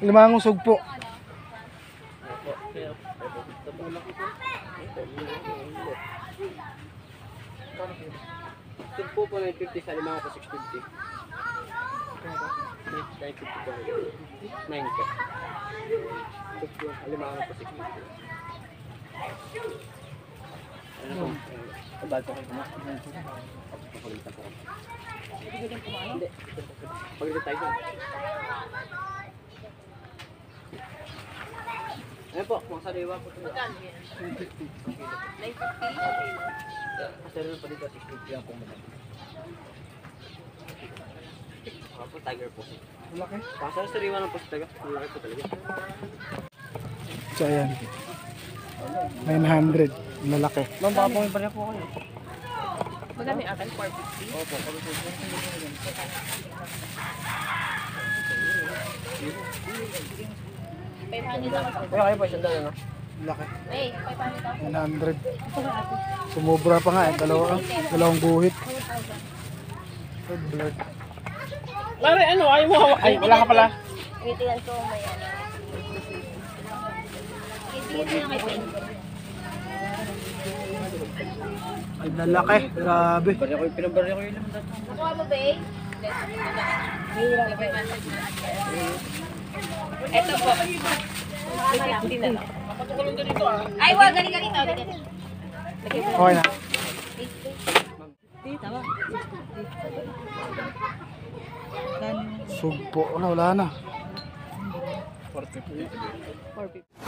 Limangong sugpo. Sugpo po 950 sa limango po 650. 950 po. 9 po. Sugpo sa limango po 650. Ano po? Kabal po kayo kumakas. Pagalitan po. Hindi. Pagalitan tayo. Ayan po, mga sariwa po ito. 950. 950? Kasi rin pa dito, 650 lang po muna. Po, tiger po. Malaki. Kasi sariwa lang po sa taga. Malaki po talaga. So ayan. 900. Malaki. Ma'am, baka pong iba po kayo. Magkano yung akin? 450? Opo, kami po. Kaya kayo po, isang dala na. Malaki. Hey, 500,000. 900. Sumubra pa nga eh. Dalawang guhit. Red blood. Lari, ano? Ayaw mo hawak. Ay, wala ka pala. Ngitigan ko may ano. Ngitigan ko may pen. Ay, lalaki. Grabe. Pinabarya ko yun naman dati. Nakuha mo ba eh? Ito po. 350 na lang. Patukulong ka dito ah. Ay, wag. Ganito. Okay na. Tama. Sugpo. Wala na. 450.